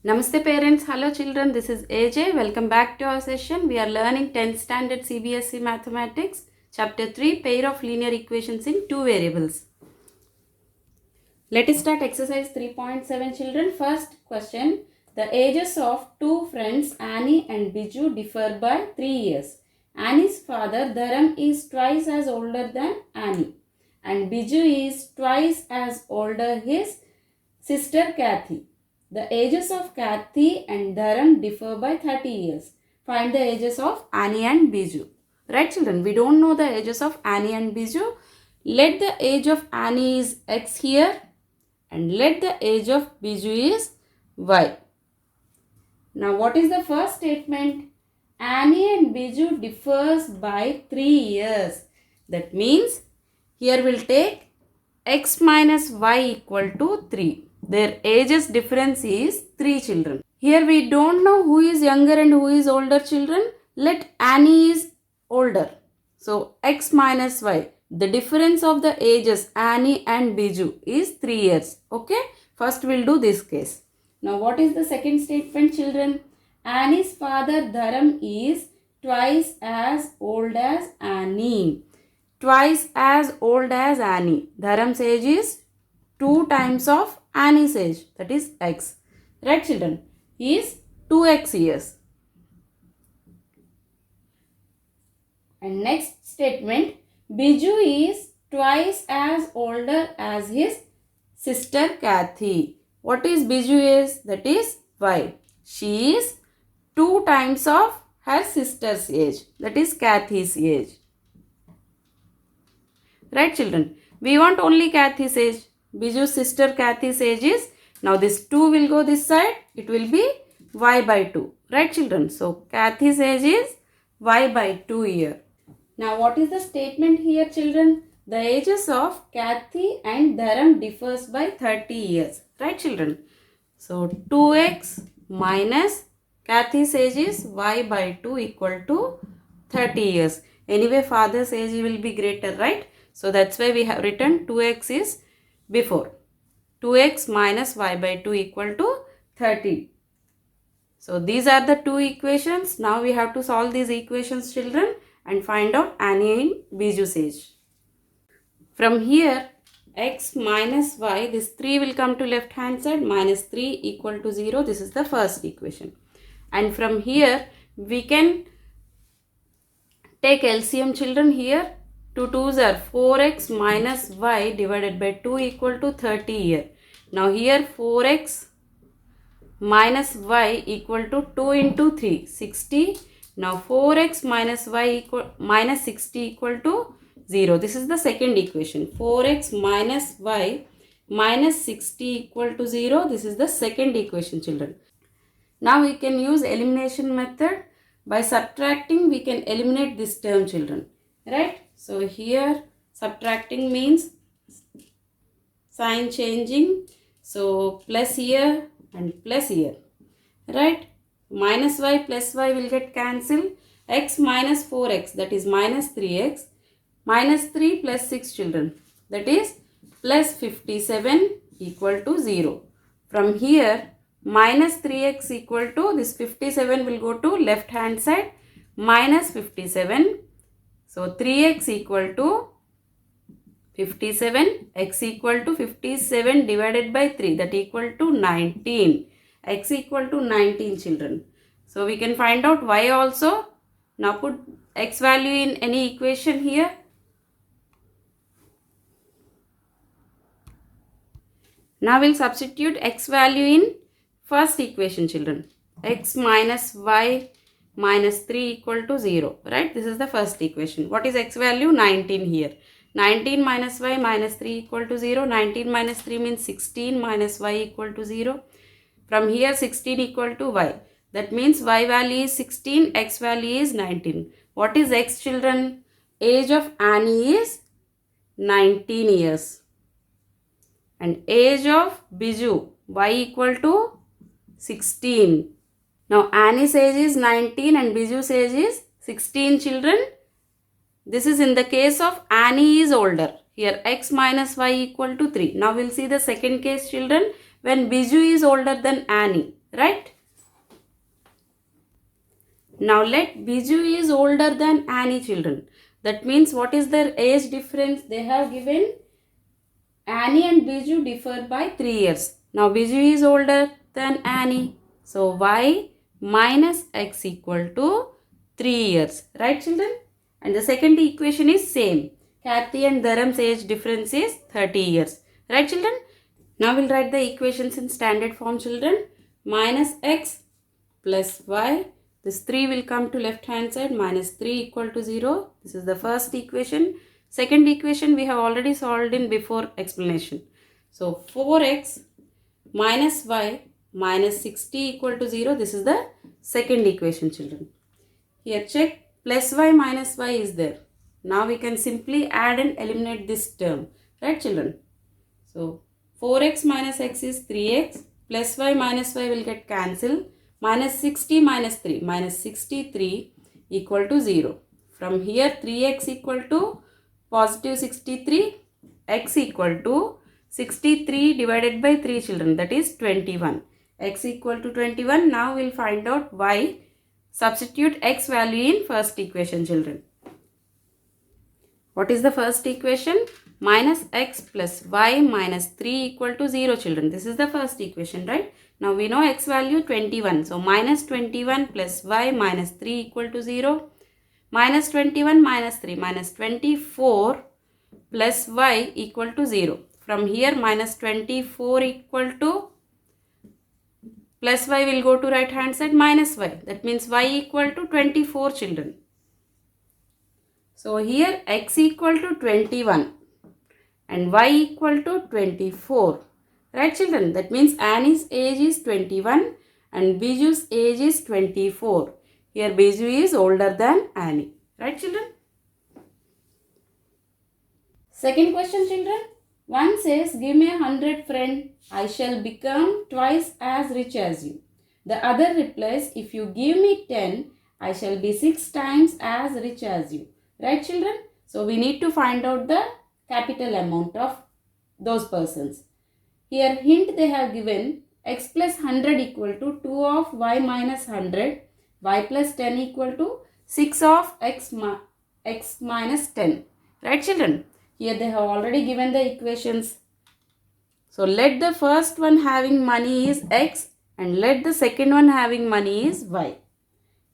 Namaste parents, hello children, this is AJ. Welcome back to our session. We are learning 10th standard CBSE Mathematics, Chapter 3, Pair of Linear Equations in Two Variables. Let us start exercise 3.7 children. First question, the ages of two friends Annie and Biju differ by 3 years. Annie's father Dharam is twice as older than Annie and Biju is twice as older his sister Kathy. The ages of Kathy and Dharam differ by 30 years. Find the ages of Annie and Biju. Right children, we don't know the ages of Annie and Biju. Let the age of Annie is X here and let the age of Biju is Y. Now what is the first statement? Annie and Biju differs by 3 years. That means here we'll take X minus Y equal to 3. Their ages difference is 3 children. Here we don't know who is younger and who is older children. Let Annie is older. So X minus Y. The difference of the ages Annie and Biju is 3 years. Okay. First we'll do this case. Now what is the second statement children? Annie's father Dharam is twice as old as Annie. Twice as old as Annie. Dharam's age is 2 times of Annie's age, that is X. Right children? He is 2x years. And next statement, Biju is twice as older as his sister Kathy. What is Biju is? That is Y. She is 2 times of her sister's age, that is Kathy's age. Right children? We want only Kathy's age. Biju's sister Kathy's age is, now this 2 will go this side, it will be Y by 2. Right children? So Kathy's age is Y by 2 year. Now what is the statement here children? The ages of Kathy and Dharam differs by 30 years. Right children? So 2x minus Kathy's age is Y by 2 equal to 30 years. Anyway father's age will be greater, right? So that's why we have written 2x is before. 2x minus Y by 2 equal to 30. So these are the two equations. Now we have to solve these equations children and find out Annie and Biju's age. From here x minus y, this 3 will come to left hand side, minus 3 equal to 0. This is the first equation. And from here we can take LCM children here. 2 2s are 4x minus y divided by 2 equal to 30 here. Now here 4x minus y equal to 2 into 3, 60. Now 4x minus y equal minus 60 equal to 0. This is the second equation. 4x minus y minus 60 equal to 0. This is the second equation children. Now we can use elimination method. By subtracting we can eliminate this term children. Right? So here subtracting means sign changing. So plus here and plus here. Right? Minus y plus y will get cancelled. X minus 4x, that is minus 3x. Minus 3 plus 6 children, that is plus 57 equal to 0. From here minus 3x equal to, this 57 will go to left hand side, minus 57. So 3x equal to 57, x equal to 57 divided by 3, that equal to 19. X equal to 19 children. So we can find out y also. Now put x value in any equation here. Now we'll substitute x value in first equation children. X minus y minus 3 equal to 0. Right? This is the first equation. What is x value? 19 here. 19 minus y minus 3 equal to 0. 19 minus 3 means 16 minus y equal to 0. From here 16 equal to y. That means y value is 16, x value is 19. What is x children? Age of Annie is 19 years. And age of Biju, y equal to 16. Now Annie's age is 19 and Biju's age is 16 children. This is in the case of Annie is older. Here x minus y equal to 3. Now we'll see the second case children when Biju is older than Annie. right? Now let Biju is older than Annie, children. That means what is their age difference? They have given Annie and Biju differ by 3 years. Now Biju is older than Annie. So y minus x equal to 3 years. Right, children? And the second equation is same. Kathy and Dharam's age difference is 30 years. Right, children? Now we'll write the equations in standard form, children. Minus x plus y. This 3 will come to left hand side. Minus 3 equal to 0. This is the first equation. Second equation we have already solved in before explanation. So 4x minus y minus 60 equal to 0. This is the second equation, children. Here check, plus y minus y is there. Now we can simply add and eliminate this term. Right, children? So 4x minus x is 3x. Plus y minus y will get cancelled. Minus 60 minus 3. Minus 63 equal to 0. From here 3x equal to positive 63. X equal to 63 divided by 3, children. That is 21. X equal to 21. Now we will find out y. Substitute x value in first equation, children. What is the first equation? Minus x plus y minus 3 equal to 0, children. This is the first equation, right? Now we know x value 21. So minus 21 plus y minus 3 equal to 0. Minus 21 minus 3 minus 24 plus y equal to 0. From here minus 24 equal to plus y will go to right hand side minus y. That means y equal to 24, children. So here x equal to 21 and y equal to 24. Right, children? That means Annie's age is 21 and Biju's age is 24. Here Biju is older than Annie. Right, children? Second question, children. One says, give me 100 friend, I shall become twice as rich as you. The other replies, if you give me 10, I shall be 6 times as rich as you. Right, children? So we need to find out the capital amount of those persons. Here hint they have given x plus 100 equal to 2 of y minus 100, y plus 10 equal to 6 of x minus 10. Right, children? Here they have already given the equations. So let the first one having money is x and let the second one having money is y.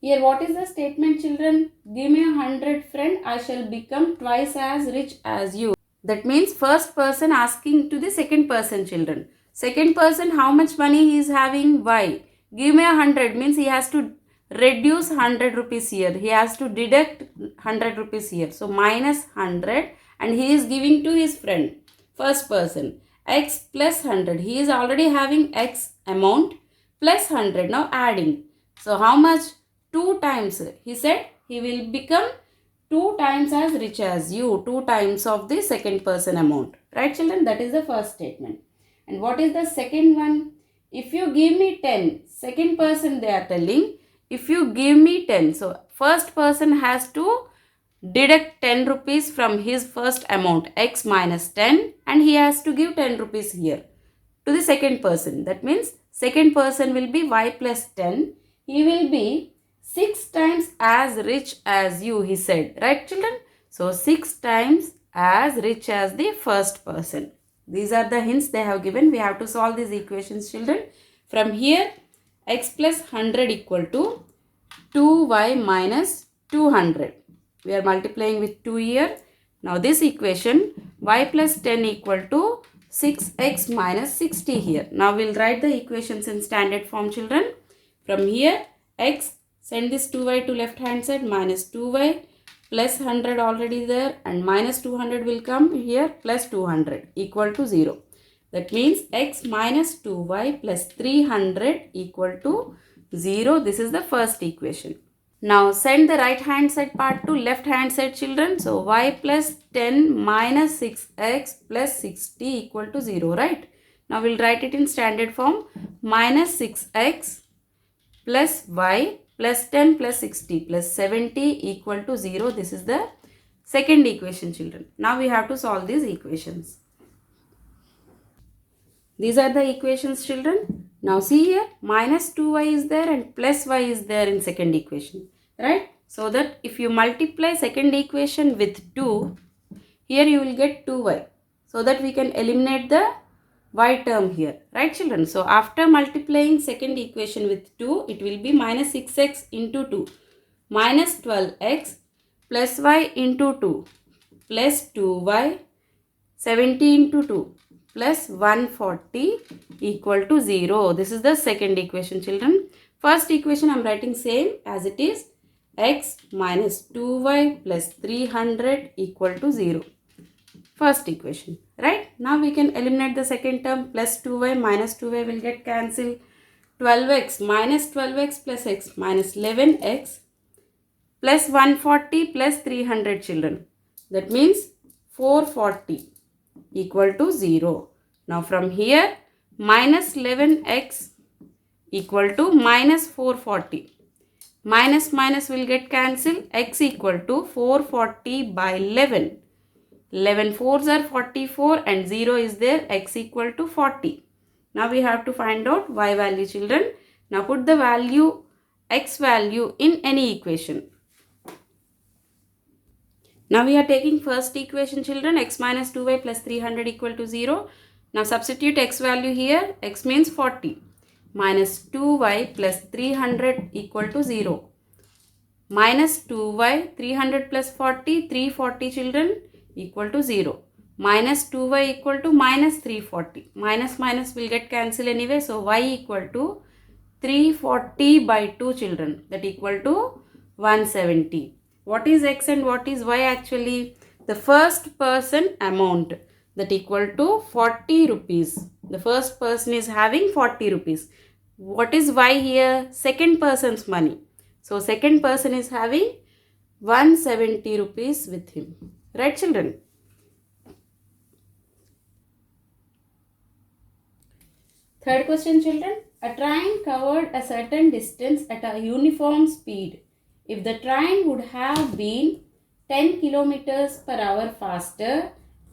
Here what is the statement, children? Give me 100 friend, I shall become twice as rich as you. That means first person asking to the second person, children. Second person, how much money he is having? Y. Give me 100 means he has to reduce 100 rupees here. He has to deduct 100 rupees here. So minus 100 and he is giving to his friend. First person. X plus 100. He is already having x amount plus 100. Now adding. So how much? 2 times. He said he will become 2 times as rich as you, 2 times of the second person amount. Right, children? That is the first statement. And what is the second one? If you give me 10, second person they are telling, if you give me 10. So, first person has to deduct 10 rupees from his first amount, x minus 10, and he has to give 10 rupees here to the second person. That means, second person will be y plus 10. He will be 6 times as rich as you, he said. Right, children? So, 6 times as rich as the first person. These are the hints they have given. We have to solve these equations, children. From here, x plus 100 equal to 2y minus 200. We are multiplying with 2 here. Now, this equation, y plus 10 equal to 6x minus 60 here. Now, we will write the equations in standard form, children. From here, x, send this 2y to left hand side, minus 2y plus 100 already there and minus 200 will come here plus 200 equal to 0. That means x minus 2y plus 300 equal to 0. This is the first equation. Now send the right hand side part to left hand side, children. So y plus 10 minus 6x plus 60 equal to 0, right? Now we'll write it in standard form. Minus 6x plus y plus 10 plus 60 plus 70 equal to 0. This is the second equation, children. Now we have to solve these equations. These are the equations, children. Now see here, minus 2y is there and plus y is there in second equation, right? So that if you multiply second equation with 2, here you will get 2y. So that we can eliminate the y term here, right children? So after multiplying second equation with 2, it will be minus 6x into 2 minus 12x plus y into 2 plus 2y 70 into 2 plus 140 equal to 0. This is the second equation children. First equation I am writing same as it is, x minus 2y plus 300 equal to 0. First equation, right? Now we can eliminate the second term, plus 2y minus 2y will get cancelled. 12x minus 12x plus x minus 11x plus 140 plus 300 children. That means 440 equal to 0. Now from here, minus 11x equal to minus 440. Minus minus will get cancelled. X equal to 440 by 11. 11 fours are 44 and 0 is there, x equal to 40. Now we have to find out y value children. Now put the value, x value in any equation. Now we are taking first equation children, x minus 2y plus 300 equal to 0. Now substitute x value here, x means 40 minus 2y plus 300 equal to 0. Minus 2y, 300 plus 40, 340 children equal to 0. Minus 2y equal to minus 340. Minus minus will get cancelled anyway. So y equal to 340 by 2 children, that equal to 170. What is x and what is y actually? The first person amount, that equal to 40 rupees. The first person is having 40 rupees. What is y here? Second person's money. So second person is having 170 rupees with him. Right children? Third question children. A train covered a certain distance at a uniform speed. If the train would have been 10 kilometers per hour faster,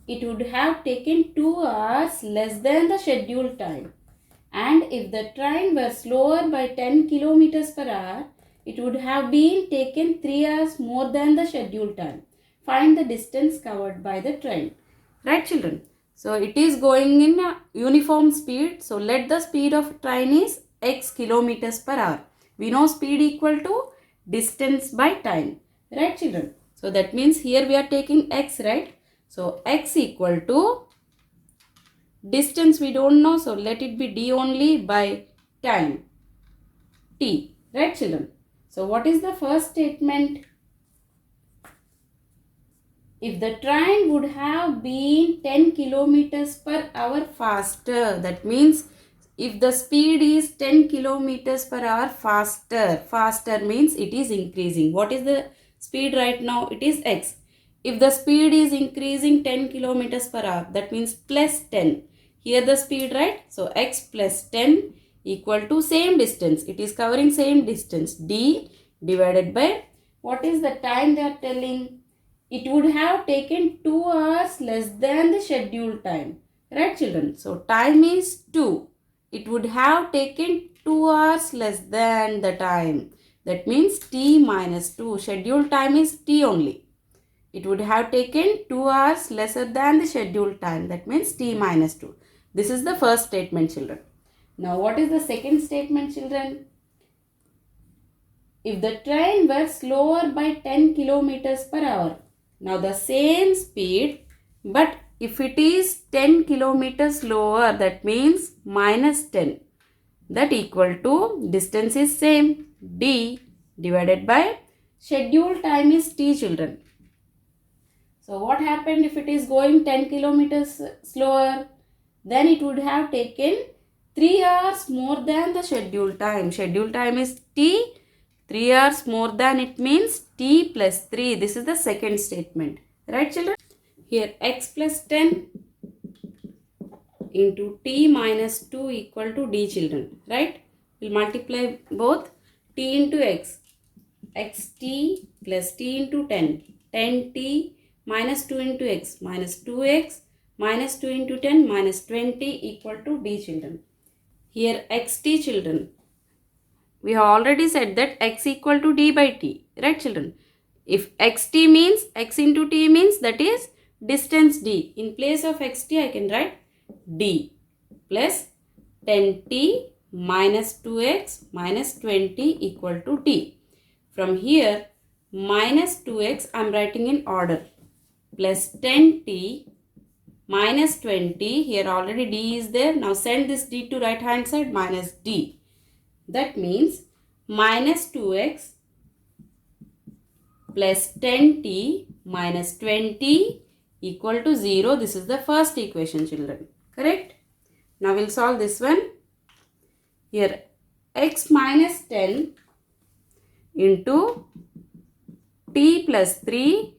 it would have taken 2 hours less than the scheduled time. And if the train were slower by 10 kilometers per hour, it would have been taken 3 hours more than the scheduled time. Find the distance covered by the train. Right children? So it is going in a uniform speed. So let the speed of train is x kilometers per hour. We know speed equal to distance by time. Right children? So that means here we are taking x, right? So x equal to distance we don't know. So let it be d only by time t. Right children? So what is the first statement? If the train would have been 10 kilometers per hour faster, that means if the speed is 10 kilometers per hour faster, faster means it is increasing. What is the speed right now? It is x. If the speed is increasing 10 kilometers per hour, that means plus 10. Here the speed, right? So x plus 10 equal to same distance. It is covering same distance. D divided by, what is the time they are telling? It would have taken 2 hours less than the scheduled time. Right children? So time is 2. It would have taken 2 hours less than the time. That means t minus 2. Scheduled time is t only. It would have taken 2 hours lesser than the scheduled time. That means t minus 2. This is the first statement children. Now what is the second statement children? If the train were slower by 10 kilometers per hour. Now the same speed, but if it is 10 kilometers slower, that means minus 10. That equal to, distance is same, d divided by scheduled time is t children. So what happened if it is going 10 kilometers slower? Then it would have taken 3 hours more than the scheduled time. Scheduled time is t. 3 hours more than, it means t plus 3. This is the second statement. Right children? Here x plus 10 into t minus 2 equal to d children. Right? We'll multiply both t into x. xt plus t into 10. 10t minus 2 into x minus 2x minus 2 into 10 minus 20 equal to d children. Here xt children. We have already said that x equal to d by t. Right children? If xt means x into t means that is distance d. In place of xt I can write d plus 10t minus 2x minus 20 equal to d. From here minus 2x I am writing in order plus 10t minus 20. Here already d is there. Now send this d to right hand side minus d. That means minus 2x plus 10t minus 20 equal to 0. This is the first equation children. Correct? Now we'll solve this one. Here x minus 10 into t plus 3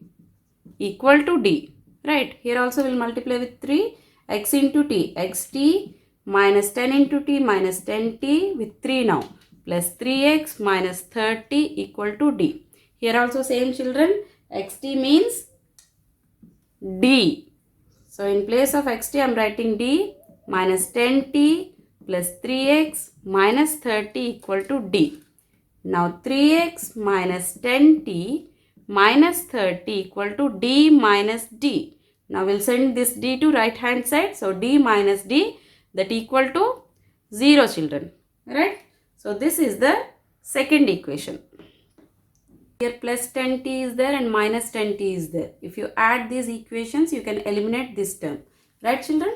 equal to d. Right? Here also we'll multiply with 3. X into t. xt minus 10 into t minus 10t with 3 now. Plus 3x minus 30 equal to d. Here also same children. xt means d. So in place of xt I am writing d minus 10t plus 3x minus 30 equal to d. Now 3x minus 10t minus 30 equal to d minus d. Now we'll send this d to right hand side. So d minus d that equal to 0 children. Right? So this is the second equation. Here plus 10t is there and minus 10t is there. If you add these equations you can eliminate this term. Right children?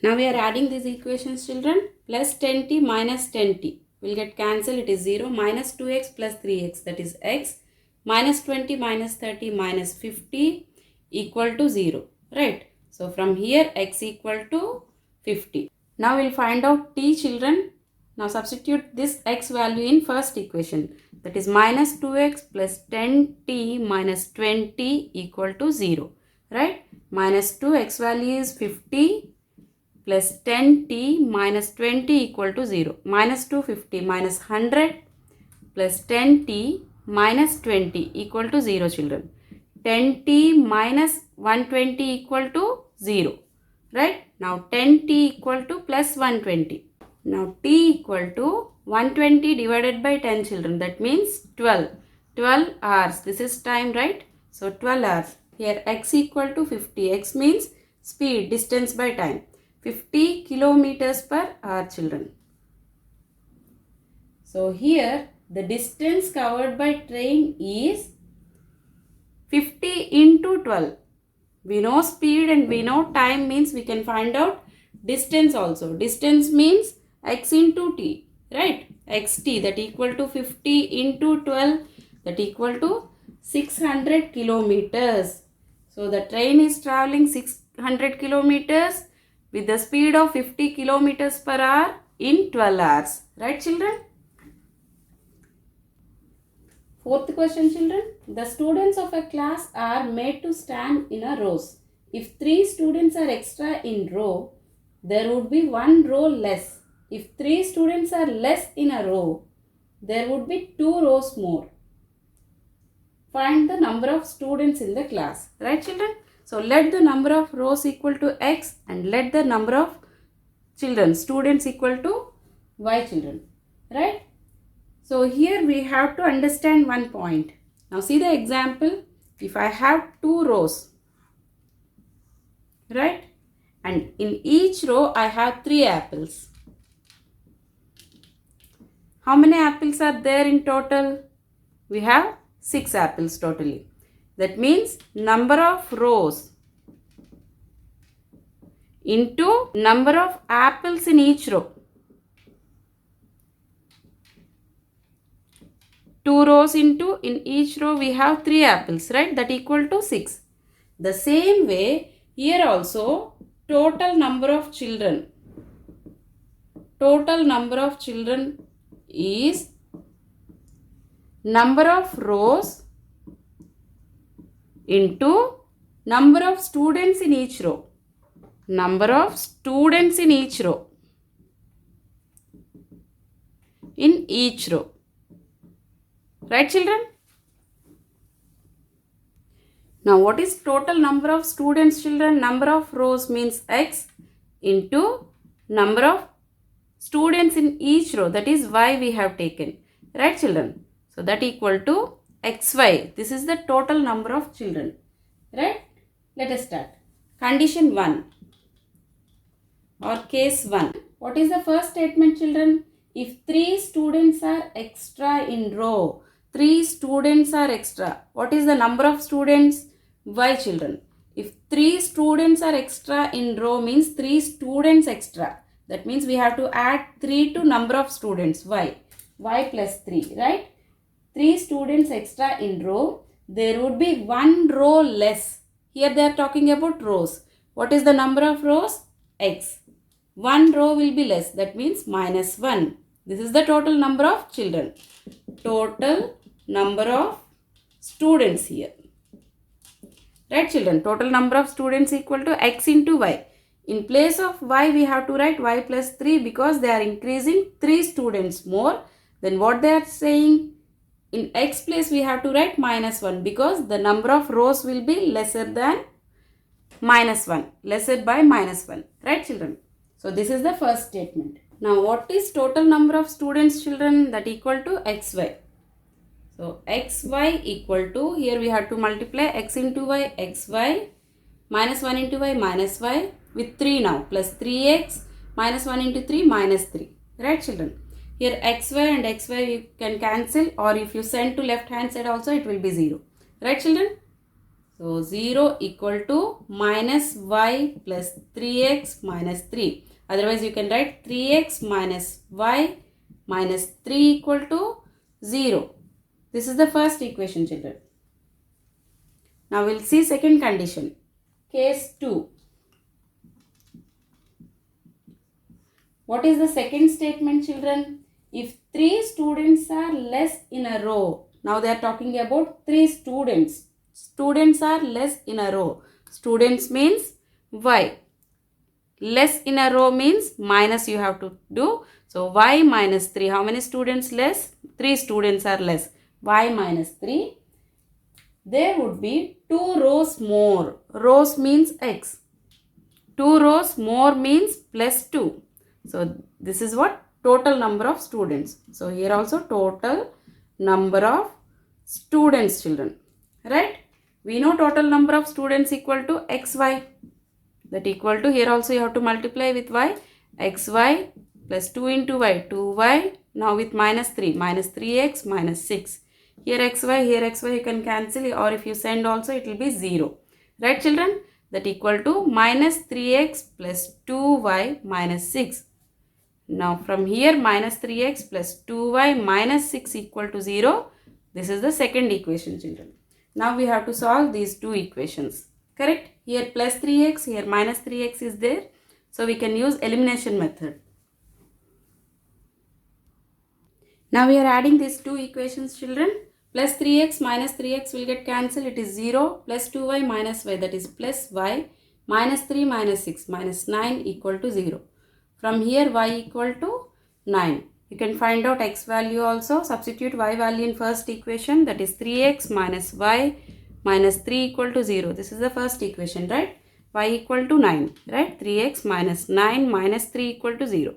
Now we are adding these equations children. Plus 10t minus 10t will get cancelled. It is 0. Minus 2x plus 3x that is x. Minus 20 minus 30 minus 50 equal to 0. Right? So from here x equal to 50. Now we'll find out t children. Now substitute this x value in first equation. That is minus 2x plus 10t minus 20 equal to 0. Right? Minus 2 x value is 50 plus 10t minus 20 equal to 0. Minus 250 minus 100 plus 10t minus 20 equal to 0 children. 10t minus 120 equal to 0. Right? Now 10t equal to plus 120. Now t equal to 120 divided by 10 children. That means 12. 12 hours. This is time, right? So 12 hours. Here x equal to 50. X means speed, distance by time. 50 kilometers per hour children. So here the distance covered by train is 50 into 12. We know speed and we know time means we can find out distance also. Distance means x into t. Right? xt that equal to 50 into 12 that equal to 600 kilometers. So the train is traveling 600 kilometers with the speed of 50 kilometers per hour in 12 hours. Right children? Fourth question children. The students of a class are made to stand in a rows. If 3 students are extra in row, there would be 1 row less. If 3 students are less in a row, there would be 2 rows more. Find the number of students in the class. Right children? So let the number of rows equal to x and let the number of children, students equal to y children. Right? So here we have to understand one point. Now see the example. If I have 2 rows, right? And in each row I have 3 apples. How many apples are there in total? We have 6 apples totally. That means number of rows into number of apples in each row. 2 rows into in each row we have 3 apples, right? That equal to 6. The same way here also total number of children. Total number of children is number of rows into number of students in each row. Number of students in each row. In each row. Right children? Now what is total number of students children? Number of rows means x into number of students in each row, that is y we have taken, right children? So that equal to xy. This is the total number of children, right? Let us start. Condition 1 or case 1. What is the first statement children? If 3 students are extra in row, 3 students are extra. What is the number of students? Y children. If 3 students are extra in row means 3 students extra. That means we have to add 3 to number of students, y. Y plus 3, right? 3 students extra in row. There would be 1 row less. Here they are talking about rows. What is the number of rows? X. 1 row will be less. That means minus 1. This is the total number of children. Total number of students here. Right children? Total number of students equal to x into y. In place of y, we have to write y plus 3 because they are increasing 3 students more. Then what they are saying? In x place, we have to write minus 1 because the number of rows will be lesser than minus 1. Lesser by minus 1. Right children? So this is the first statement. Now what is total number of students children? That equal to xy. So xy equal to, here we have to multiply x into y, xy, minus 1 into y, minus y, with 3 now, plus 3x, minus 1 into 3, minus 3. Right children? Here xy and xy you can cancel, or if you send to left hand side also it will be 0. Right children? So 0 equal to minus y plus 3x minus 3. Otherwise you can write 3x minus y minus 3 equal to 0. This is the first equation children. Now we will see second condition. Case 2. What is the second statement children? If 3 students are less in a row. Now they are talking about 3 students. Students are less in a row. Students means y. Less in a row means minus you have to do. So y minus 3. How many students less? 3 students are less. Y minus 3. There would be 2 rows more. Rows means x. 2 rows more means plus 2. So this is what? Total number of students. So here also total number of students children. Right? We know total number of students equal to xy. That equal to, here also you have to multiply with y. Xy plus 2 into y, 2y. Now with minus 3, minus 3x minus 6. Here xy you can cancel, or if you send also it will be 0. Right children? That equal to minus 3x plus 2y minus 6. Now from here minus 3x plus 2y minus 6 equal to 0. This is the second equation children. Now we have to solve these two equations. Correct? Here plus 3x, here minus 3x is there. So we can use elimination method. Now we are adding these two equations children. Plus 3x minus 3x will get cancelled. It is 0. Plus 2y minus y, that is plus y. Minus 3 minus 6 minus 9 equal to 0. From here y equal to 9. You can find out x value also. Substitute y value in first equation, that is 3x minus y minus 3 equal to 0. This is the first equation, right? Y equal to 9, right? 3x minus 9 minus 3 equal to 0.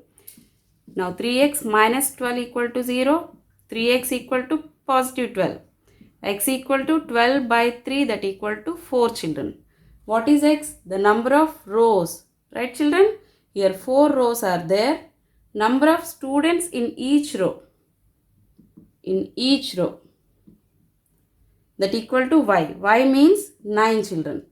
Now 3x minus 12 equal to 0. 3x equal to positive 12. X equal to 12 by 3, that equal to 4 children. What is x? The number of rows, right children? Here 4 rows are there. Number of students in each row. In each row. That equal to y. Y means 9 children.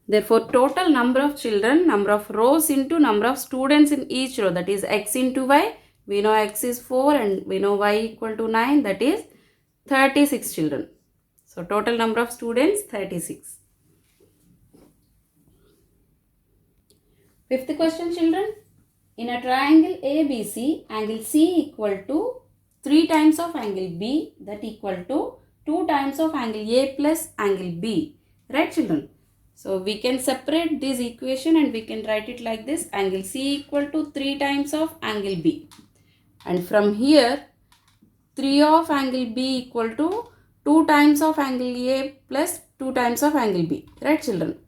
Therefore, total number of children, number of rows into number of students in each row, that is x into y. We know x is 4 and we know y equal to 9, that is 36 children. So, total number of students 36. Fifth question children. In a triangle ABC, angle C equal to 3 times of angle B, that equal to 2 times of angle A plus angle B. Right children? So we can separate this equation and we can write it like this. Angle C equal to 3 times of angle B. And from here 3 of angle B equal to 2 times of angle A plus 2 times of angle B. Right children?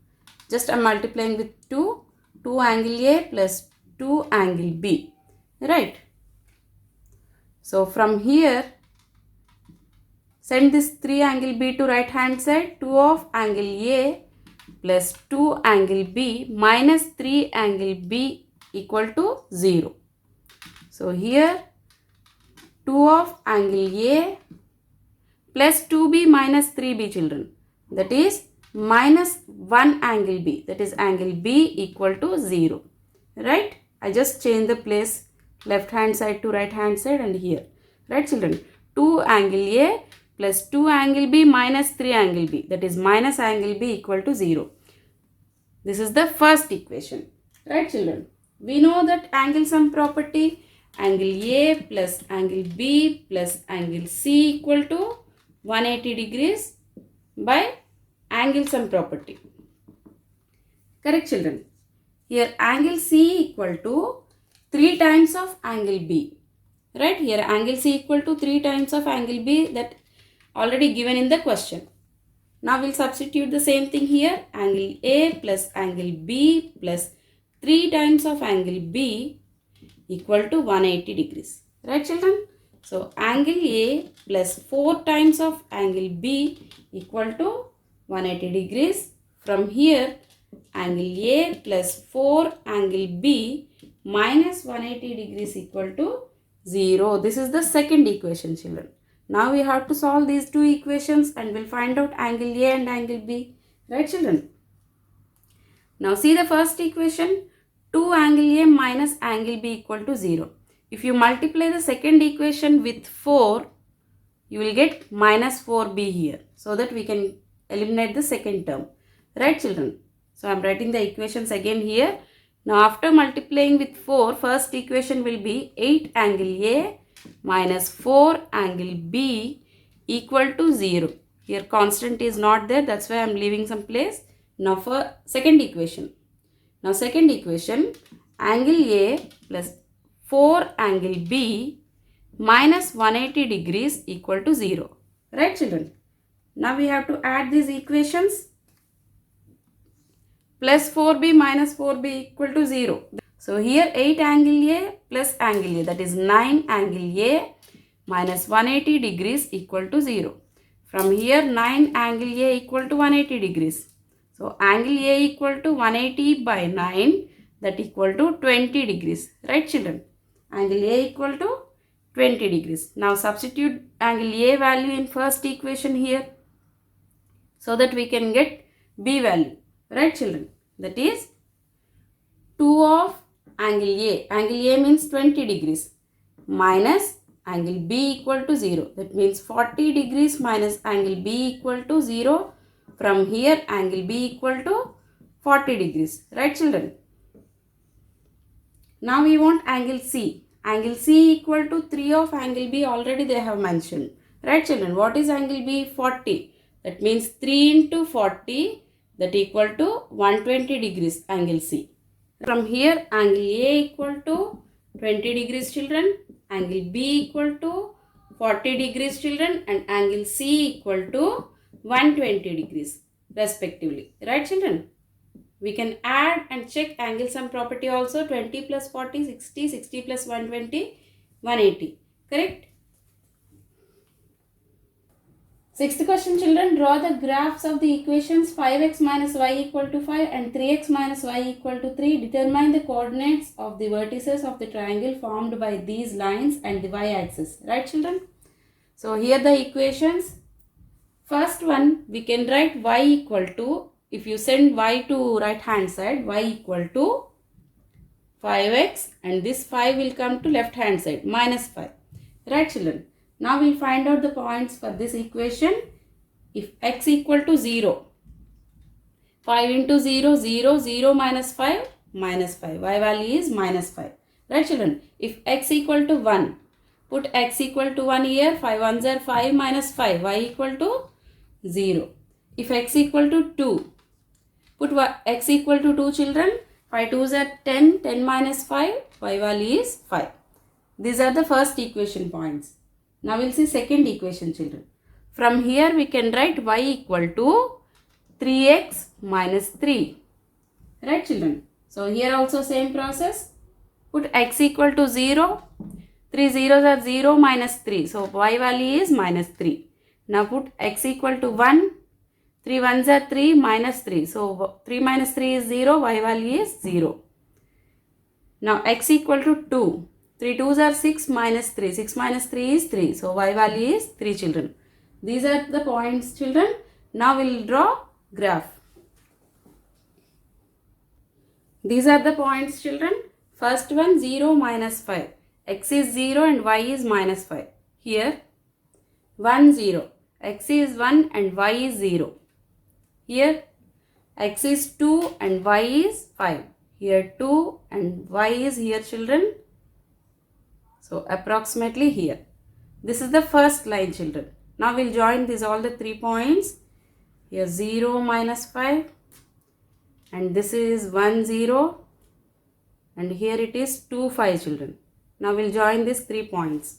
Just I am multiplying with 2. 2 angle A plus 2 angle B, right? So from here, send this 3 angle B to right hand side. 2 of angle A plus 2 angle B minus 3 angle B equal to 0. So here 2 of angle A plus 2B minus 3B, children. That is minus 1 angle B. That is angle B equal to 0. Right? I just change the place left hand side to right hand side and here. Right, children? 2 angle A plus 2 angle B minus 3 angle B. That is minus angle B equal to 0. This is the first equation. Right, children? We know that angle sum property, angle A plus angle B plus angle C equal to 180 degrees by angle sum property. Correct, children? Here angle C equal to 3 times of angle B. Right, here angle C equal to 3 times of angle B, that already given in the question. Now we'll substitute the same thing here. Angle A plus angle B plus 3 times of angle B equal to 180 degrees. Right, children? So angle A plus 4 times of angle B equal to 180 degrees. From here, angle A plus 4 angle B minus 180 degrees equal to 0. This is the second equation, children. Now we have to solve these two equations and we'll find out angle A and angle B. Right, children? Now see the first equation. 2 angle A minus angle B equal to 0. If you multiply the second equation with 4, you will get minus 4B here. So that we can eliminate the second term. Right, children? So I am writing the equations again here. Now after multiplying with 4, first equation will be 8 angle A minus 4 angle B equal to 0. Here constant is not there, that's why I am leaving some place. Now for second equation. Now second equation, angle A plus 4 angle B minus 180 degrees equal to 0. Right, children? Now we have to add these equations. Plus 4B minus 4B equal to 0. So here 8 angle A plus angle A, that is 9 angle A minus 180 degrees equal to 0. From here 9 angle A equal to 180 degrees. So angle A equal to 180 by 9, that equal to 20 degrees. Right, children? Angle A equal to 20 degrees. Now substitute angle A value in first equation here so that we can get B value. Right, children? That is 2 of angle A. Angle A means 20 degrees minus angle B equal to 0. That means 40 degrees minus angle B equal to 0. From here angle B equal to 40 degrees. Right, children? Now we want angle C. Angle C equal to 3 of angle B, already they have mentioned. Right, children? What is angle B? 40. That means 3 into 40, that equal to 120 degrees angle C. From here angle A equal to 20 degrees, children. Angle B equal to 40 degrees, children. And angle C equal to 120 degrees respectively. Right, children? We can add and check angle sum property also. 20 plus 40, 60. 60 plus 120, 180. Correct? Sixth question, children. Draw the graphs of the equations 5x minus y equal to 5 and 3x minus y equal to 3. Determine the coordinates of the vertices of the triangle formed by these lines and the y-axis. Right, children? So here the equations. First one, we can write y equal to, if you send y to right hand side, y equal to 5x and this 5 will come to left hand side, minus 5. Right, children? Now we will find out the points for this equation. If x equal to 0, 5 into 0, 0, 0 minus 5, minus 5. Y value is minus 5. Right, children? If x equal to 1, put x equal to 1 here. 5 ones are 5 minus 5. Y equal to 0. If x equal to 2, put x equal to 2, children. 5 2s are 10. 10 minus 5. Y value is 5. These are the first equation points. Now we'll see second equation, children. From here we can write y equal to 3x minus 3. Right, children? So here also same process. Put x equal to 0. 3 zeros are 0 minus 3. So y value is minus 3. Now put x equal to 1. 3 ones are 3 minus 3. So 3 minus 3 is 0. Y value is 0. Now x equal to 2. 3 twos are 6 minus 3. 6 minus 3 is 3. So y value is 3, children. These are the points, children. Now we will draw graph. These are the points, children. First one 0 minus 5. X is 0 and y is minus 5. Here 1 0. X is 1 and y is 0. Here x is 2 and y is 5. Here 2 and y is here, children. So approximately here. This is the first line, children. Now we'll join these all the 3 points. Here 0 minus 5 and this is 1 0 and here it is 2 5, children. Now we'll join these 3 points.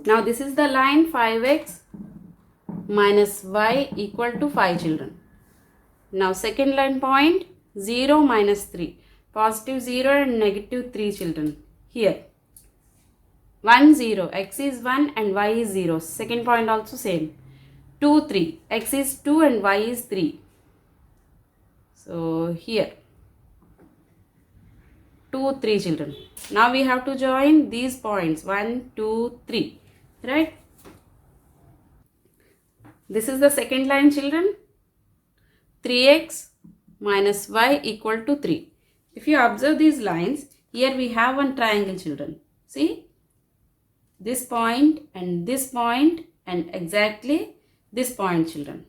Now this is the line 5x minus y equal to 5, children. Now second line point 0 minus 3. Positive 0 and negative 3, children. Here 1 0. X is 1 and y is 0. Second point also same. 2 3. X is 2 and y is 3. So here 2 3, children. Now we have to join these points 1 2 3, right? This is the second line, children. 3x minus y equal to 3. If you observe these lines, here we have one triangle, children. See, this point and exactly this point, children,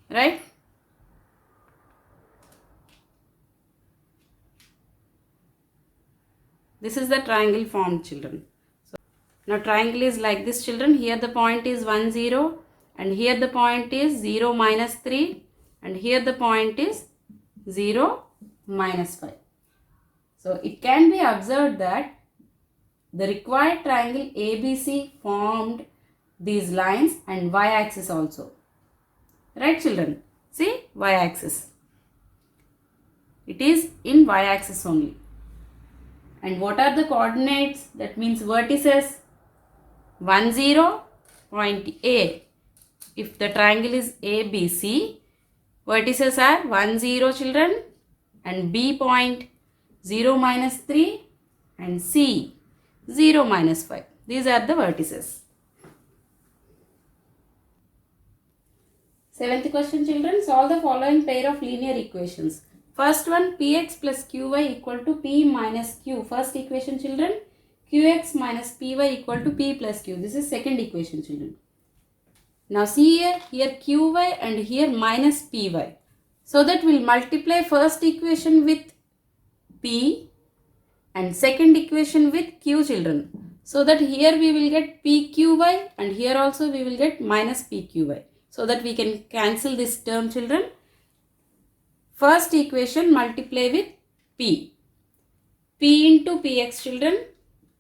right? This is the triangle formed, children. So now triangle is like this, children. Here the point is 1 0 and here the point is 0 minus 3 and here the point is 0 minus 5. So it can be observed that the required triangle ABC formed these lines and y-axis also. Right, children? See, y-axis. It is in y-axis only. And what are the coordinates? That means vertices. 1 0, point A. If the triangle is ABC, vertices are 1 0, children, and B point 0 minus 3 and C 0 minus 5. These are the vertices. Seventh question, children. Solve the following pair of linear equations. First one, px plus qy equal to p minus q. First equation, children. Qx minus py equal to p plus q. This is second equation, children. Now see here qy and here minus py. So that we'll multiply first equation with p and second equation with q, children. So that here we will get pqy and here also we will get minus pqy. So that we can cancel this term, children. First equation multiply with p. P into px, children.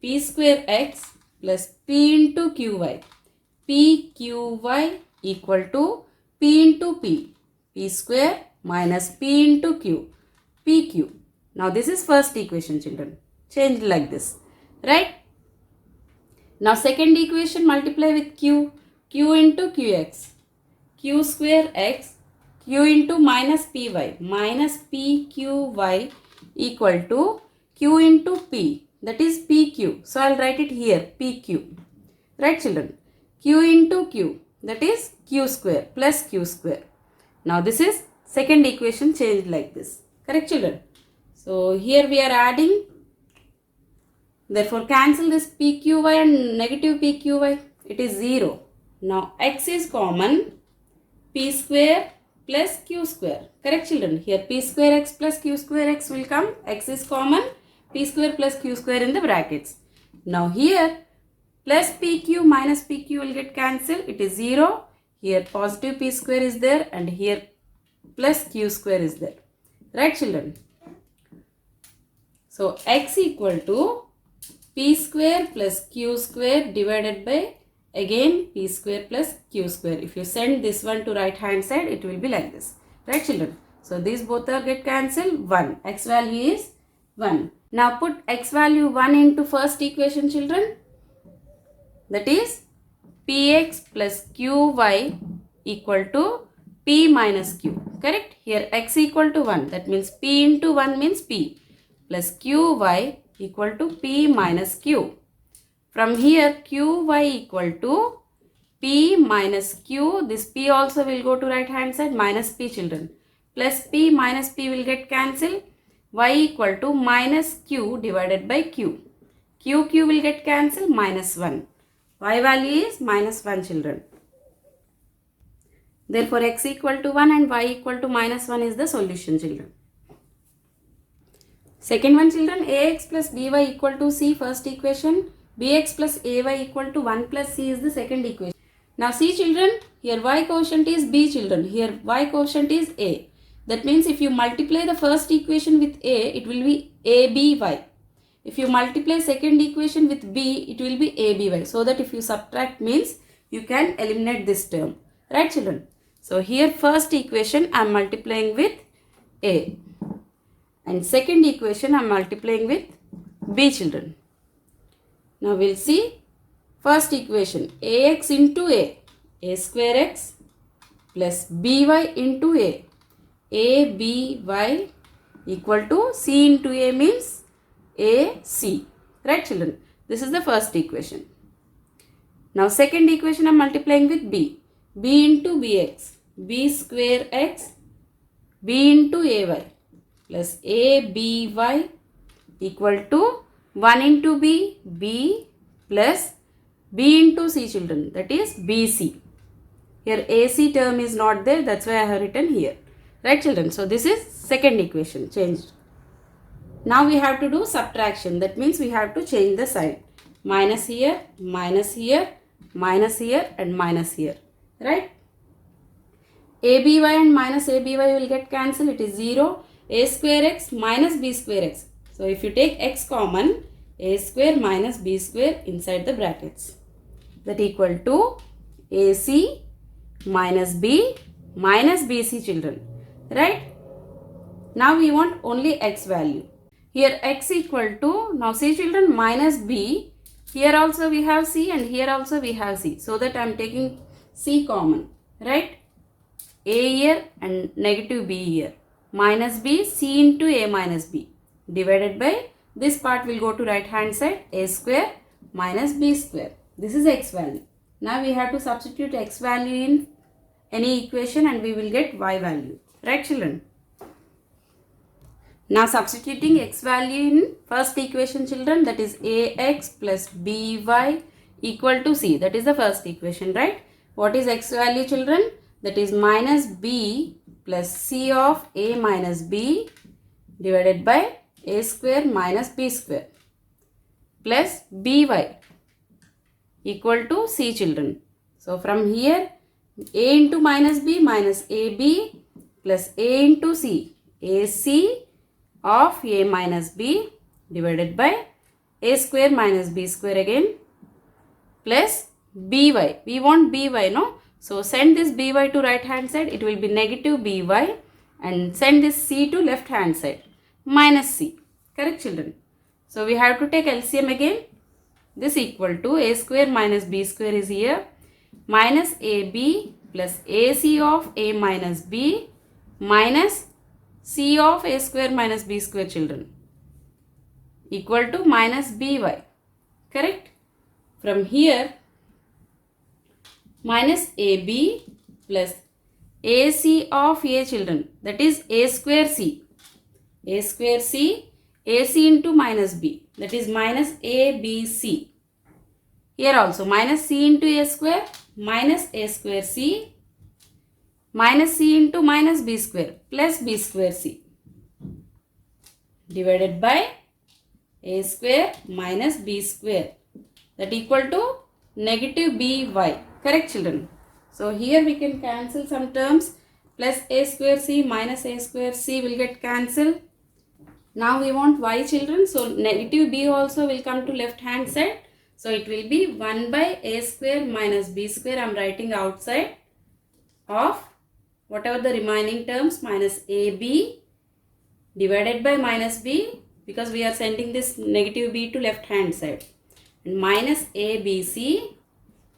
P square x plus p into qy. Pqy equal to p into p. P square minus p into q. Pq. Now this is first equation, children. Change like this. Right? Now second equation multiply with q. Q into qx. Q square x. Q into minus py. Minus pqy equal to q into p. That is pq. So I'll write it here. Pq. Right, children? Q into q. That is q square plus q square. Now this is second equation changed like this. Correct, children? So here we are adding. Therefore cancel this pqy and negative pqy. It is 0. Now x is common. P square plus q square. Correct, children? Here p square x plus q square x will come. X is common. P square plus q square in the brackets. Now here plus pq minus pq will get cancelled. It is 0. Here positive p square is there and here plus q square is there. Right, children? So x equal to p square plus q square divided by again p square plus q square. If you send this one to right hand side, it will be like this. Right, children? So these both are get cancelled. 1. X value is 1. Now put x value 1 into first equation, children. That is px plus qy equal to p minus q. Correct? Here x equal to 1. That means p into 1 means p plus qy equal to p minus q. From here qy equal to p minus q. This p also will go to right hand side, minus p, children. Plus p minus p will get cancelled. Y equal to minus q divided by q. Q will get cancelled, minus 1. Y value is minus 1, children. Therefore x equal to 1 and y equal to minus 1 is the solution, children. Second one, children, ax plus by equal to c, first equation. Bx plus ay equal to 1 plus c is the second equation. Now see, children, here y quotient is b, children. Here y quotient is a. That means if you multiply the first equation with a, it will be aby. If you multiply second equation with b, it will be aby. So that if you subtract means you can eliminate this term. Right, children? So here first equation I am multiplying with a. And second equation I am multiplying with b, children. Now we will see first equation, ax into a square x plus by into by equal to c into a means ac. Right, children? This is the first equation. Now second equation I am multiplying with b into bx, b square x, b into ay plus aby equal to 1 into b plus b into c, children. That is bc. Here ac term is not there, that's why I have written here. Right, children? So this is second equation changed. Now we have to do subtraction. That means we have to change the sign. Minus here, minus here, minus here and minus here. Right? aby and minus aby will get cancelled. It is 0. A square x minus b square x. So if you take x common, a square minus b square inside the brackets. That equal to ac minus b minus bc, children. Right? Now we want only x value. Here x equal to, now see, children, minus b. Here also we have c and here also we have c. So that I am taking c common. Right? A here and negative b here. Minus b, c into a minus b. Divided by, this part will go to right hand side, a square minus b square. This is x value. Now we have to substitute x value in any equation and we will get y value. Right, children? Now substituting x value in first equation, children, that is ax plus by equal to c. That is the first equation, right? What is x value, children? That is minus b plus c of a minus b divided by a square minus b square plus by equal to c, children. So from here a into minus b minus ab plus a into c, ac of a minus b divided by a square minus b square again plus by. We want by, no? So send this by to right hand side, it will be negative by, and send this c to left hand side, minus c. Correct, children? So we have to take LCM again. This equal to a square minus b square is here, minus ab plus ac of a minus b minus c of a square minus b square, children, equal to minus by. Correct? From here minus ab plus ac of a, children, that is a square c. A square c, ac into minus b, that is minus abc. Here also minus c into a square minus a square c minus c into minus b square plus b square c divided by a square minus b square, that equal to negative by. Correct, children? So here we can cancel some terms, plus a square c minus a square c will get cancelled. Now we want y, children, so negative b also will come to left hand side. So it will be 1 by a square minus b square, I am writing outside, of whatever the remaining terms, minus AB divided by minus B, because we are sending this negative B to left hand side, and minus ABC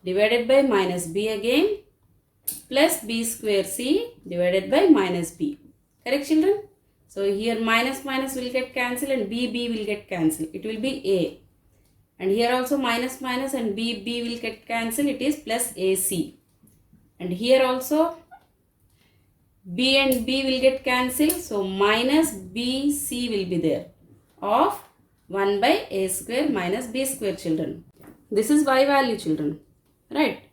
divided by minus B again, plus B square C divided by minus B. Correct, children? So here minus minus will get cancelled and B will get cancelled. It will be A. And here also minus minus and B will get cancelled. It is plus AC. And here also B and B will get cancelled. So minus BC will be there of 1 by A square minus B square, children. This is Y value, children. Right?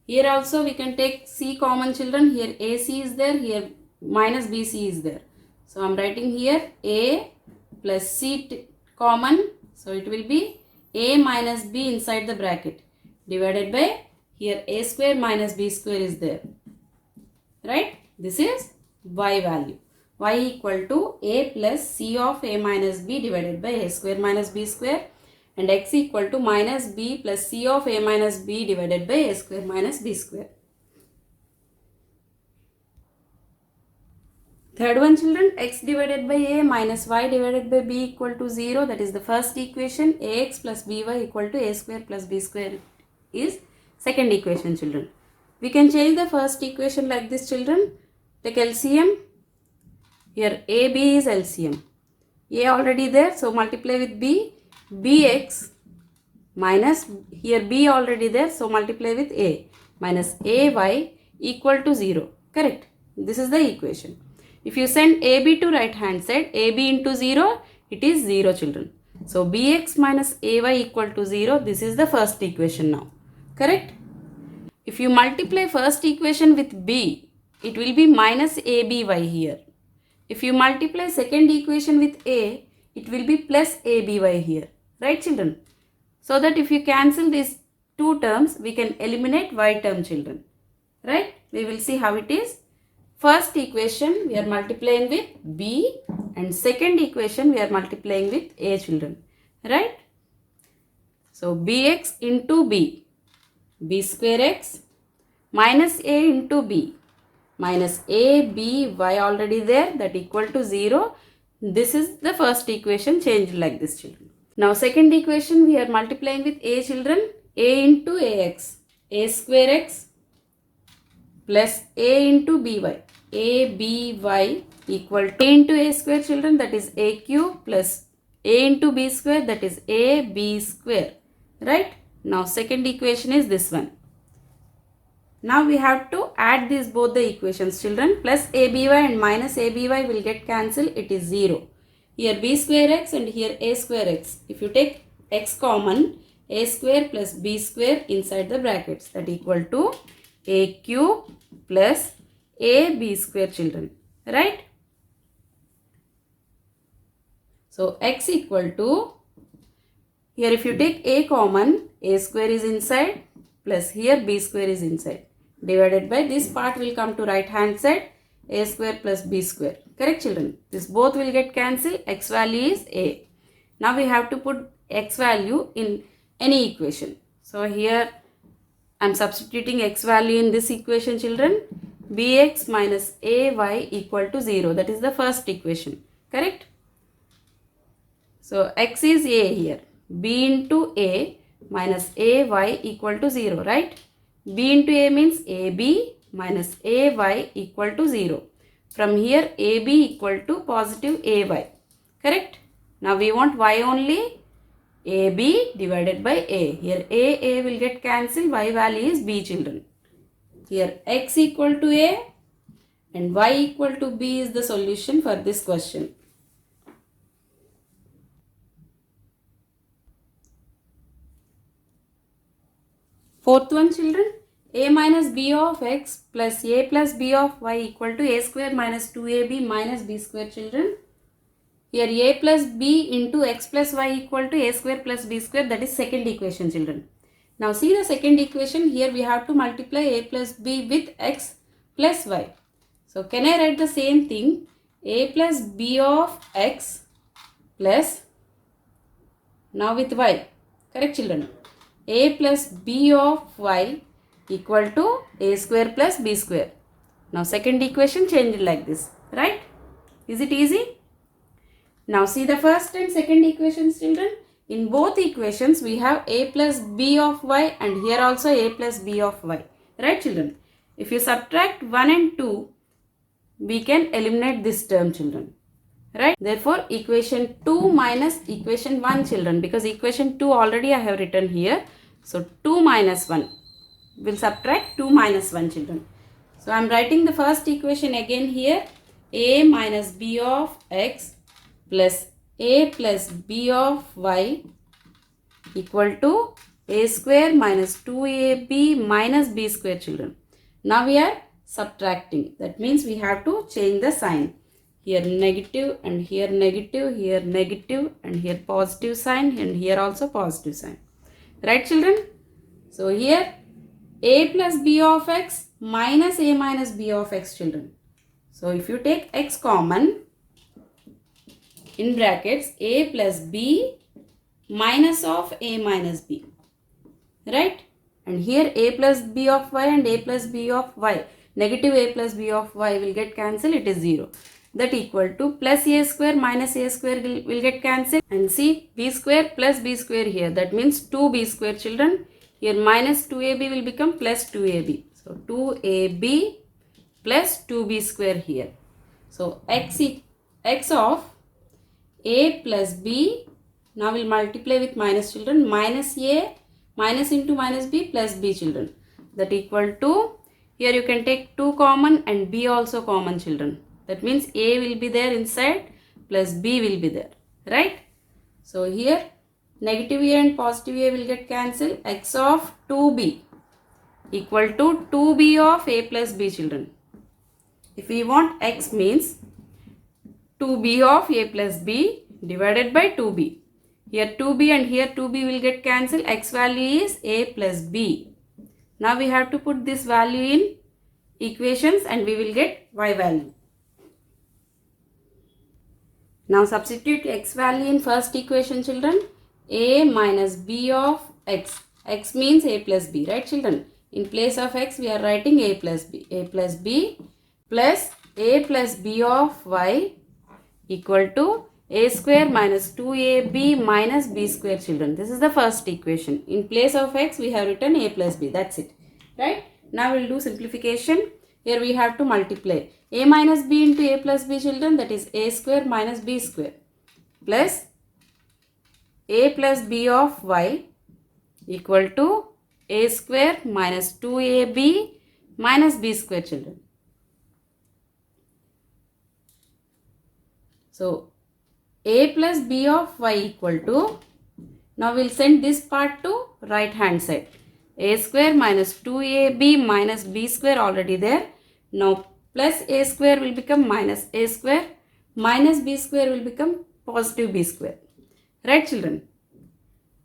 Here also we can take C common, children. Here AC is there. Here minus BC is there. So I am writing here A plus C common. So it will be A minus B inside the bracket divided by here A square minus B square is there. Right? This is Y value. Y equal to A plus C of A minus B divided by A square minus B square, and X equal to minus B plus C of A minus B divided by A square minus B square. Third one, children, X divided by A minus Y divided by B equal to 0. That is the first equation. AX plus BY equal to A square plus B square is second equation, children. We can change the first equation like this, children. Take LCM. Here AB is LCM. A already there, so multiply with B. BX minus, here B already there, so multiply with A, minus AY equal to 0. Correct? This is the equation. If you send AB to right hand side, AB into 0, it is 0, children. So BX minus AY equal to 0. This is the first equation now. Correct? If you multiply first equation with B, it will be minus ABY here. If you multiply second equation with A, it will be plus ABY here. Right, children? So that if you cancel these two terms, we can eliminate Y term, children. Right? We will see how it is. First equation we are multiplying with B, and second equation we are multiplying with A, children. Right? So BX into B, B square X minus A into B minus ABY already there, that equal to 0. This is the first equation changed like this, children. Now second equation we are multiplying with A, children. A into AX, A square X plus A into BY, ABY equal to A into A square, children, that is A cube, plus A into B square, that is AB square. Right? Now second equation is this one. Now we have to add these both the equations, children. Plus ABY and minus ABY will get cancelled. It is 0. Here B square X and here A square X. If you take X common, A square plus B square inside the brackets, that equal to A cube plus AB square, children. Right? So X equal to, here if you take A common, A square is inside plus here B square is inside, divided by this part will come to right hand side, A square plus B square. Correct, children? This both will get cancelled. X value is A. Now we have to put X value in any equation. So here I am substituting X value in this equation, children. Bx minus AY equal to 0. That is the first equation. Correct? So X is A here. B into A minus AY equal to 0. Right? B into A means AB minus AY equal to 0. From here AB equal to positive AY. Correct? Now we want Y only. AB divided by A. Here A will get cancelled. Y value is B, children. Here X equal to A and Y equal to B is the solution for this question. Fourth one, children. A minus B of X plus A plus B of Y equal to A square minus 2AB minus B square, children. Here A plus B into X plus Y equal to A square plus B square, that is second equation, children. Now see the second equation. Here we have to multiply A plus B with X plus Y. So can I write the same thing? A plus B of X plus, now with Y. Correct, children? A plus B of Y equal to a square plus b square. Now second equation change it like this, right? Is it easy? Now see the first and second equations, children. In both equations we have a plus b of y and here also a plus b of y. Right children? If you subtract 1 and 2, we can eliminate this term, children. Right? Therefore equation 2 minus equation 1, children, because equation 2 already I have written here. So 2 minus 1. We'll subtract 2 minus 1, children. So I am writing the first equation again here. A minus b of x plus a plus b of y equal to a square minus 2ab minus b square, children. Now we are subtracting. That means we have to change the sign. Here negative and here negative, here negative and here positive sign and here also positive sign. Right children? So here a plus b of x minus a minus b of x, children. So if you take x common, in brackets a plus b minus of a minus b, right? And here a plus b of y and a plus b of y, negative a plus b of y will get cancelled, it is 0. That equal to plus a square minus a square will get cancelled, and see b square plus b square here, that means 2b square, children. Here minus 2ab will become plus 2ab. So 2ab plus 2b square here. So x of a plus b, now we'll multiply with minus, children, minus a minus into minus b plus b, children. That equal to, here you can take 2 common and b also common, children. That means a will be there inside plus b will be there, right? So here negative a and positive a will get cancelled. X of 2b equal to 2b of a plus b, children. If we want x means 2b of a plus b divided by 2b. Here 2b and here 2b will get cancelled. X value is a plus b. Now we have to put this value in equations and we will get y value. Now substitute x value in first equation, children. A minus b of x. X means a plus b, right children? In place of x we are writing a plus b. A plus b plus a plus b of y equal to a square minus 2ab minus b square, children. This is the first equation. In place of x we have written a plus b. That's it. Right? Now we will do simplification. Here we have to multiply a minus b into a plus b, children. That is a square minus b square plus a plus b of y equal to a square minus 2ab minus b square, children. So a plus b of y equal to, now we will send this part to right hand side. A square minus 2ab minus b square already there. Now plus a square will become minus a square, minus b square will become positive b square. Right children?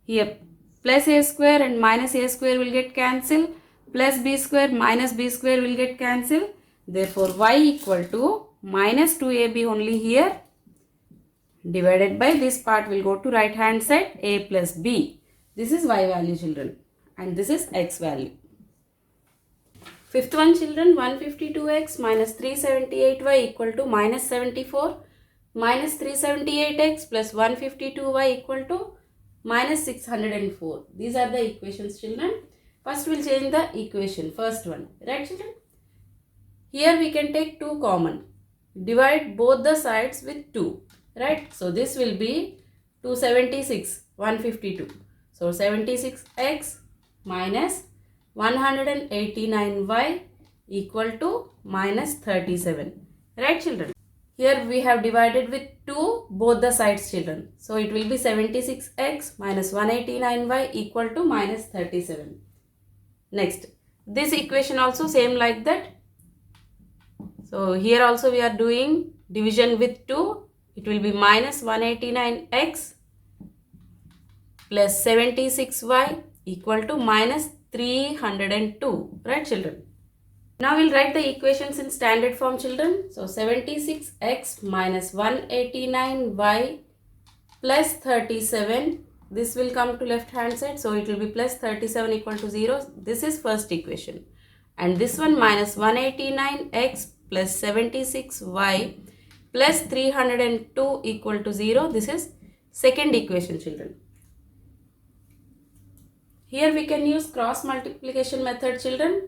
Here plus a square and minus a square will get cancelled. Plus b square minus b square will get cancelled. Therefore y equal to minus 2ab only here, divided by this part will go to right hand side, a plus b. This is y value, children, and this is x value. Fifth one, children, 152x minus 378y equal to minus 74, minus 378x plus 152y equal to minus 604. These are the equations, children. First we will change the equation, first one, right children? Here we can take 2 common, divide both the sides with 2, right? So this will be 276, 152. So 76x minus 189y equal to minus 37, right children? Here we have divided with 2 both the sides, children. So it will be 76x minus 189y equal to minus 37. Next, this equation also same like that. So here also we are doing division with 2. It will be minus 189x plus 76y equal to minus 302. Right children? Now we will write the equations in standard form, children. So 76x minus 189y plus 37 this will come to left hand side, so it will be plus 37 equal to 0. This is first equation. And this one minus 189x plus 76y plus 302 equal to 0. This is second equation, children. Here we can use cross multiplication method, children.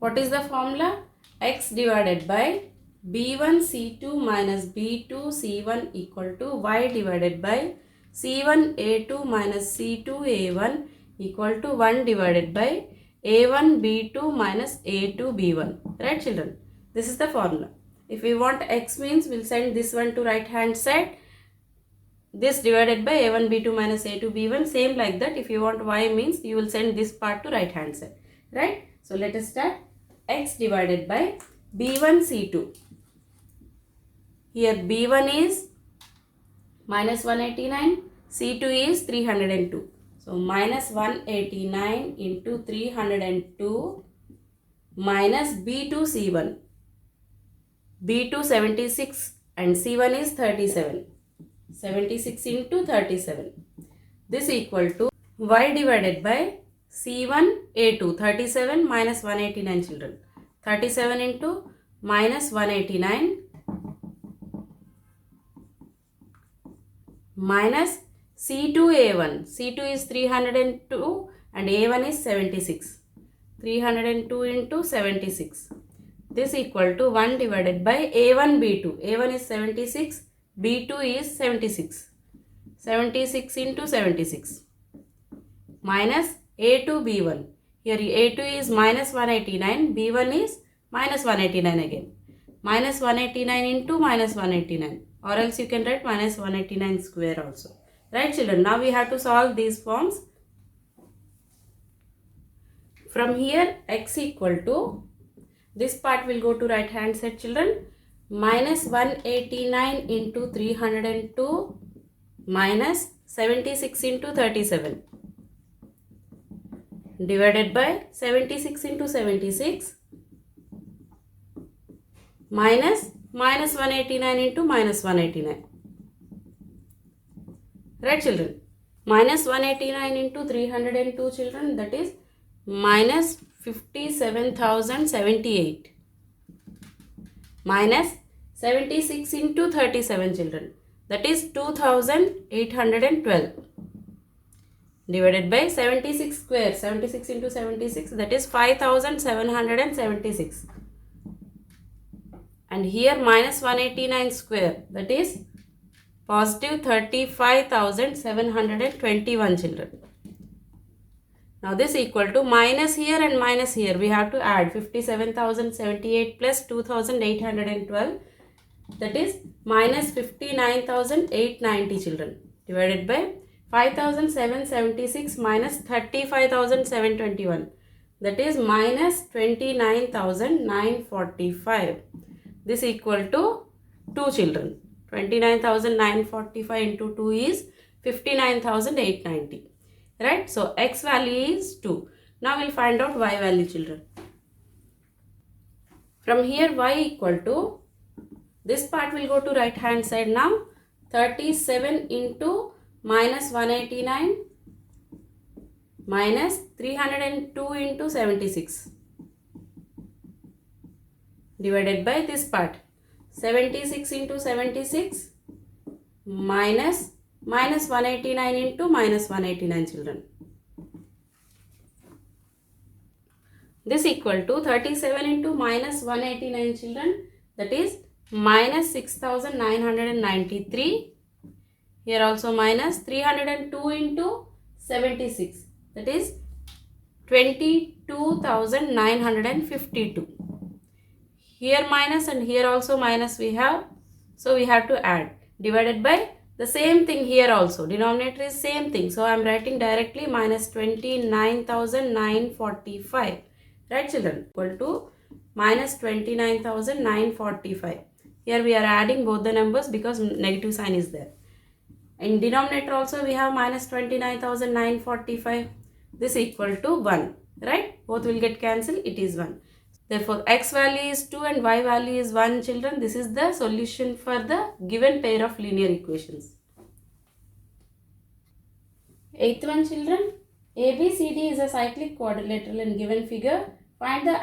What is the formula? X divided by b1 c2 minus b2 c1 equal to y divided by c1 a2 minus c2 a1 equal to 1 divided by a1 b2 minus a2 b1. Right, children? This is the formula. If we want x means, we'll send this one to right hand side. This divided by a1 b2 minus a2 b1. Same like that. If you want y means, you will send this part to right hand side. Right? So let us start. X divided by b1 c2. Here b1 is minus 189, c2 is 302. So minus 189 into 302 minus b2 c1. b2 76 and c1 is 37. 76 into 37. This equal to y divided by c1 a2, 37 minus 189, children. 37 into minus 189 minus c2 a1. c2 is 302 and a1 is 76. 302 into 76. This equal to 1 divided by a1 b2. a1 is 76, b2 is 76. 76 into 76 minus a2 b1. Here a2 is minus 189, b1 is minus 189 again. Minus 189 into minus 189, or else you can write minus 189 square also. Right, children? Now we have to solve these forms. From here x equal to, this part will go to right hand side, children. Minus 189 into 302 minus 76 into 37 divided by 76 into 76 minus 189 into minus 189. Right, children? Minus 189 into 302, children, that is minus 57,078 minus 76 into 37, children, that is 2,812 divided by 76 square. 76 into 76, that is 5,776. And here minus 189 square, that is positive 35,721, children. Now this equal to minus here and minus here. We have to add 57,078 plus 2,812. That is minus 59,890, children, divided by 5,776 minus 35,721. That is minus 29,945. This equal to 2, children. 29,945 into 2 is 59,890. Right? So x value is 2. Now we'll find out y value, children. From here y equal to, this part will go to right hand side now. 37 into minus 189 minus 302 into 76 divided by this part. 76 into 76 minus 189 into minus 189, children. This equal to 37 into minus 189, children, that is minus 6,993. Here also minus 302 into 76, that is 22,952. Here minus and here also minus we have, so we have to add, divided by the same thing here also, denominator is same thing, so I am writing directly minus 29,945. Right, children? Equal to minus 29,945. Here we are adding both the numbers because negative sign is there. In denominator also we have minus 29,945. This equal to 1. Right? Both will get cancelled. It is 1. Therefore, x value is 2 and y value is 1, children. This is the solution for the given pair of linear equations. 8th one, children. ABCD is a cyclic quadrilateral in given figure. Find the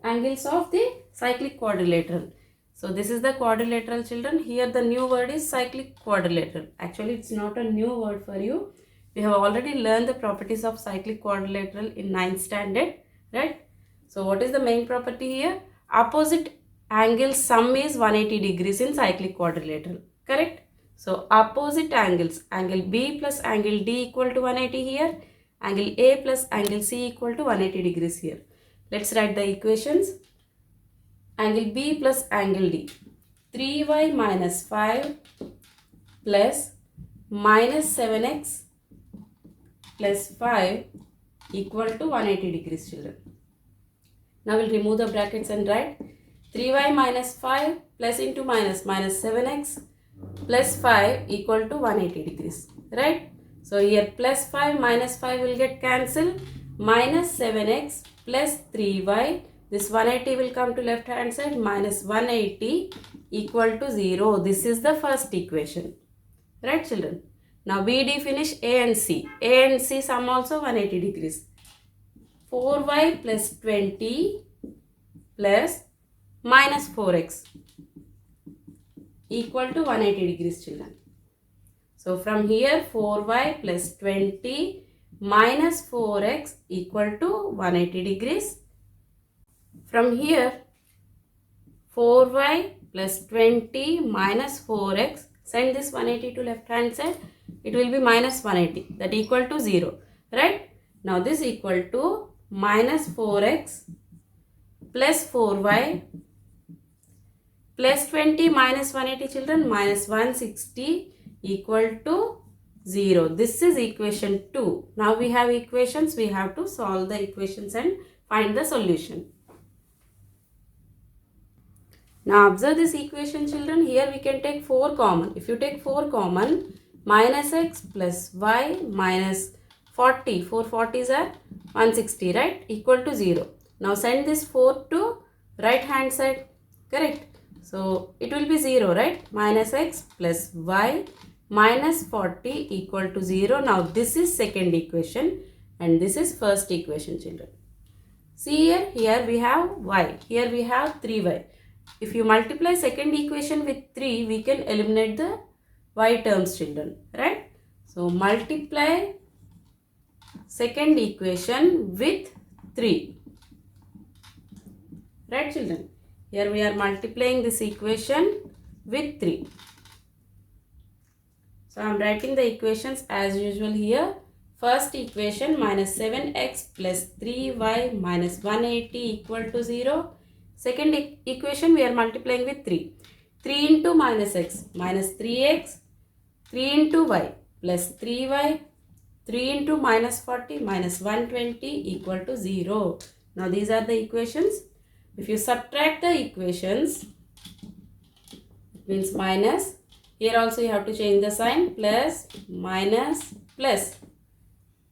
angles of the cyclic quadrilateral. So this is the quadrilateral, children. Here the new word is cyclic quadrilateral. Actually, it's not a new word for you. We have already learned the properties of cyclic quadrilateral in 9th standard, right? So what is the main property here? Opposite angle sum is 180 degrees in cyclic quadrilateral, correct? So opposite angles, angle B plus angle D equal to 180 here, angle A plus angle C equal to 180 degrees here. Let's write the equations. Angle B plus angle D, 3y minus 5 plus minus 7x plus 5 equal to 180 degrees, children. Now we'll remove the brackets and write 3y minus 5 plus into minus 7x plus 5 equal to 180 degrees, right? So here plus 5 minus 5 will get cancelled, minus 7x plus 3y, this 180 will come to left hand side, minus 180 equal to 0. This is the first equation, right, children? Now BD finish, A and C. A and C sum also 180 degrees. 4y plus 20 plus minus 4x equal to 180 degrees, children. So from here 4y plus 20 minus 4x equal to 180 degrees. From here 4y plus 20 minus 4x, send this 180 to left hand side, it will be minus 180, that equal to 0, right? Now this equal to minus 4x plus 4y plus 20 minus 180, children, minus 160 equal to 0. This is equation 2. Now we have equations, we have to solve the equations and find the solution. Now observe this equation, children. Here we can take 4 common. If you take 4 common, minus x plus y minus 40, 4 40s are 160, right, equal to 0. Now send this 4 to right hand side, correct? So it will be 0, right? Minus x plus y minus 40 equal to 0. Now this is second equation and this is first equation, children. See here we have y, here we have 3y. If you multiply second equation with 3, we can eliminate the y terms, children, right? So multiply second equation with 3, right, children? Here we are multiplying this equation with 3. So I am writing the equations as usual here. First equation, minus 7x plus 3y minus 180 equal to 0. Second equation we are multiplying with 3. 3 into minus x minus 3x, 3 into y plus 3y, 3 into minus 40 minus 120 equal to 0. Now these are the equations. If you subtract the equations, it means minus. Here also you have to change the sign, plus, minus, plus.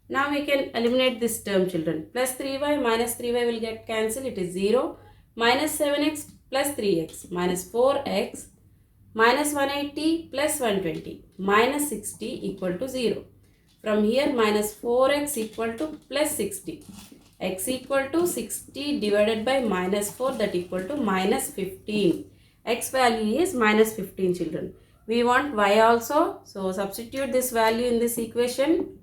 Now we can eliminate this term, children. Plus 3y minus 3y will get cancelled, it is 0. Minus 7x plus 3x minus 4x minus 180 plus 120 minus 60 equal to 0. From here minus 4x equal to plus 60. X equal to 60 divided by minus 4, that equal to minus 15. X value is minus 15, children. We want y also. So substitute this value in this equation.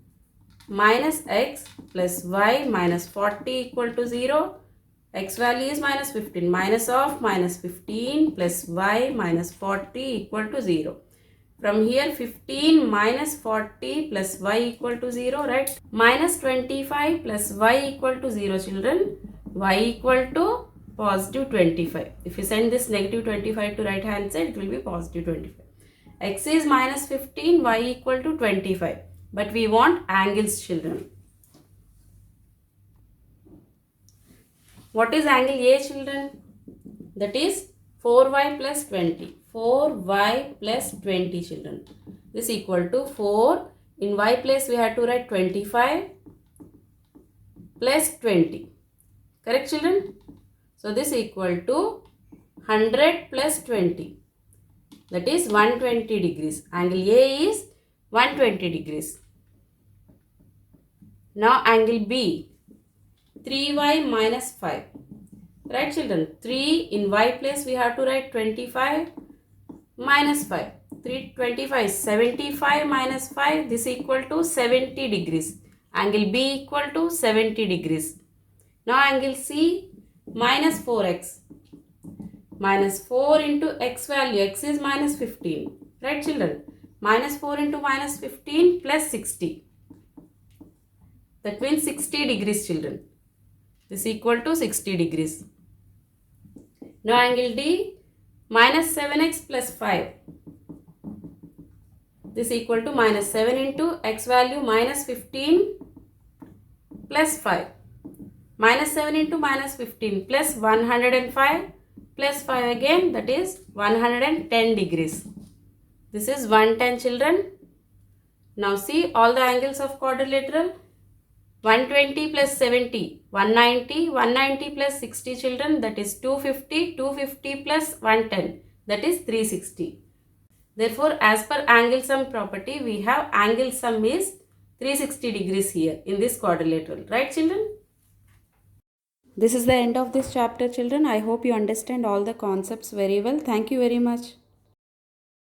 Minus x plus y minus 40 equal to 0. X value is minus 15. Minus of minus 15 plus y minus 40 equal to 0. From here 15 minus 40 plus y equal to 0, right? Minus 25 plus y equal to 0, children. Y equal to positive 25. If you send this negative 25 to right hand side, it will be positive 25. X is minus 15, y equal to 25. But we want angles, children. What is angle A, children? That is 4y plus 20. 4y plus 20, children. This equal to 4. In y place we have to write 25 plus 20. Correct, children? So this equal to 100 plus 20. That is 120 degrees. Angle A is 120 degrees. Now angle B, 3y minus 5. Right children, 3 in y place we have to write 25 minus 5. 325 is 75 minus 5. This equal to 70 degrees. Angle B equal to 70 degrees. Now angle C, minus 4x. Minus 4 into x value. X is minus 15. Right children? Minus 4 into minus 15 plus 60. That means 60 degrees children. This equal to 60 degrees. Now angle D, minus 7x plus 5. This equal to minus 7 into x value minus 15 plus 5. Minus 7 into minus 15 plus 105 plus 5 again, that is 110 degrees. This is 110 children. Now see all the angles of quadrilateral. 120 plus 70, 190, 190 plus 60 children, that is 250, 250 plus 110, that is 360. Therefore, as per angle sum property, we have angle sum is 360 degrees here in this quadrilateral. Right children? This is the end of this chapter children. I hope you understand all the concepts very well. Thank you very much.